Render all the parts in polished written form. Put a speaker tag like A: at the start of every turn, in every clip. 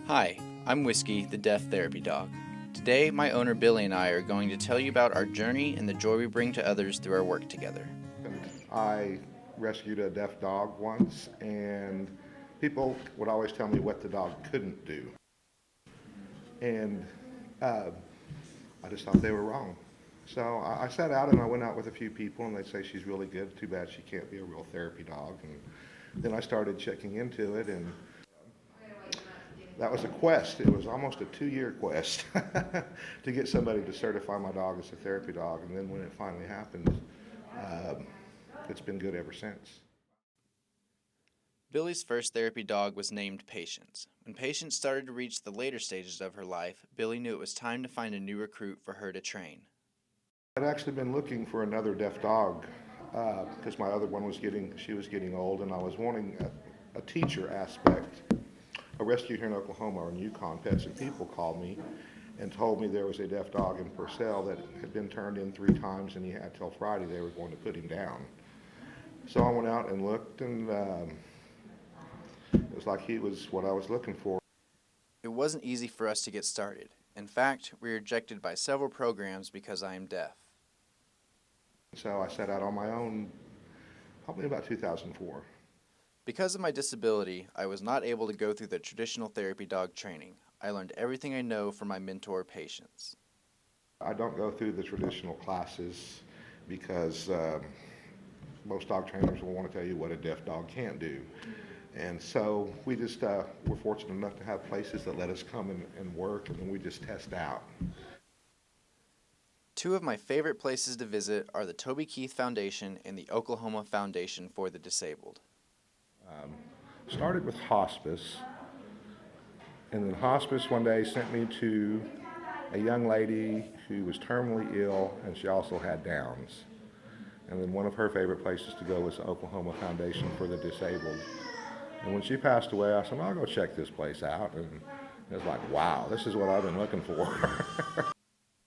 A: Hi, I'm Whiskey, the deaf therapy dog. Today, my owner Billy and I are going to tell you about our journey and the joy we bring to others through our work together.
B: I rescued a deaf dog once, and people would always tell me what the dog couldn't do. And uh, I just thought they were wrong. So I sat out and I went out with a few people, and they'd say she's really good. Too bad she can't be a real therapy dog. And then I started checking into it, and that was a quest. It was almost a 2-year quest to get somebody to certify my dog as a therapy dog. And then when it finally happened, um, it's been good ever since.
A: Billy's first therapy dog was named Patience. When Patience started to reach the later stages of her life, Billy knew it was time to find a new recruit for her to train.
B: I'd actually been looking for another deaf dog because my other one was getting old, and I was wanting a teacher aspect. A rescue here in Oklahoma or in Yukon, Pets and People called me and told me there was a deaf dog in Purcell that had been turned in 3 times, and he had till Friday they were going to put him down. So I went out and looked, and it was like he was what I was looking for.
A: It wasn't easy for us to get started. In fact, we were rejected by several programs because I am deaf.
B: So I set out on my own probably about 2004.
A: Because of my disability, I was not able to go through the traditional therapy dog training. I learned everything I know from my mentor, Patience.
B: I don't go through the traditional classes because most dog trainers will want to tell you what a deaf dog can't do. And so we just, we're fortunate enough to have places that let us come and work, and then we just test out.
A: Two of my favorite places to visit are the Toby Keith Foundation and the Oklahoma Foundation for the Disabled.
B: Started with hospice, and then hospice one day sent me to a young lady who was terminally ill, and she also had Downs. And then one of her favorite places to go was the Oklahoma Foundation for the Disabled. And when she passed away, I said, well, I'll go check this place out. And it was like, wow, this is what I've been looking for.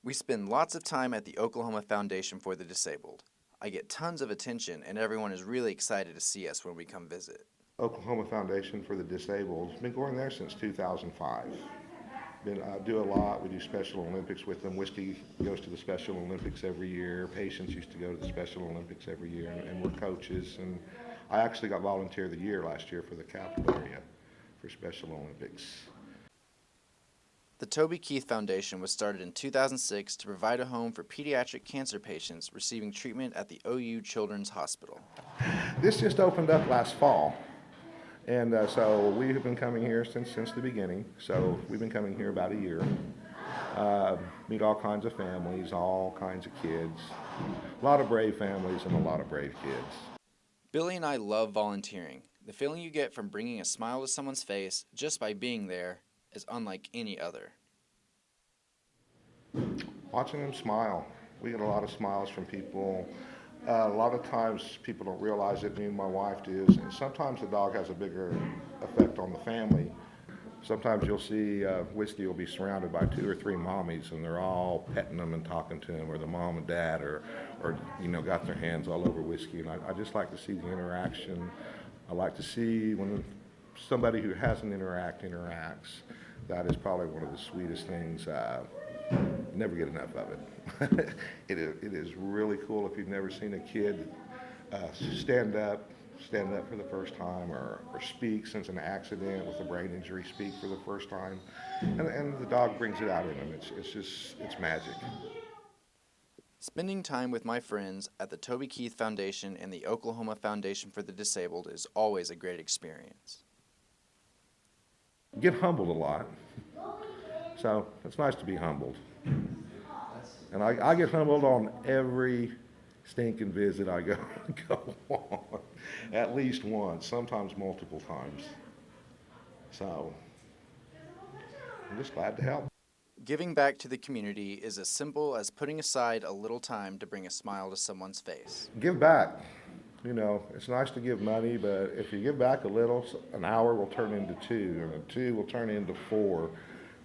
A: We spend lots of time at the Oklahoma Foundation for the Disabled. I get tons of attention, and everyone is really excited to see us when we come visit.
B: Oklahoma Foundation for the Disabled, been going there since 2005. Do a lot. We do Special Olympics with them. Whiskey goes to the Special Olympics every year. Patients used to go to the Special Olympics every year, and we're coaches. And I actually got Volunteer of the Year last year for the capital area for Special Olympics.
A: The Toby Keith Foundation was started in 2006 to provide a home for pediatric cancer patients receiving treatment at the OU Children's Hospital.
B: This just opened up last fall. And so we have been coming here since the beginning. So we've been coming here about a year. Meet all kinds of families, all kinds of kids. A lot of brave families and a lot of brave kids.
A: Billy and I love volunteering. The feeling you get from bringing a smile to someone's face just by being there is unlike any other.
B: Watching them smile. We get a lot of smiles from people. A lot of times people don't realize it, me and my wife do, and sometimes the dog has a bigger effect on the family. Sometimes you'll see Whiskey will be surrounded by 2 or 3 mommies, and they're all petting them and talking to him, or the mom and dad, or got their hands all over Whiskey. And I just like to see the interaction. I like to see when somebody who hasn't interacts. That is probably one of the sweetest things. Never get enough of it. It is really cool if you've never seen a kid stand up for the first time, or speak since an accident with a brain injury, speak for the first time, and the dog brings it out in them. It's magic.
A: Spending time with my friends at the Toby Keith Foundation and the Oklahoma Foundation for the Disabled is always a great experience.
B: Get humbled a lot. So it's nice to be humbled. And I get humbled on every stinking visit I go on, at least once, sometimes multiple times. So I'm just glad to help.
A: Giving back to the community is as simple as putting aside a little time to bring a smile to someone's face.
B: Give back. It's nice to give money, but if you give back a little, an hour will turn into 2, and a 2 will turn into 4.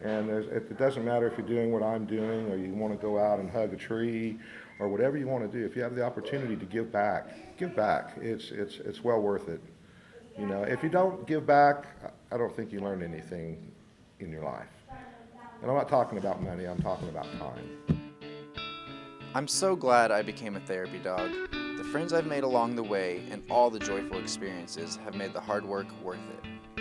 B: And it doesn't matter if you're doing what I'm doing, or you want to go out and hug a tree, or whatever you want to do. If you have the opportunity to give back, give back. It's well worth it. If you don't give back, I don't think you learn anything. in your life. And I'm not talking about money, I'm talking about time.
A: I'm so glad I became a therapy dog. The friends I've made along the way and all the joyful experiences have made the hard work worth it.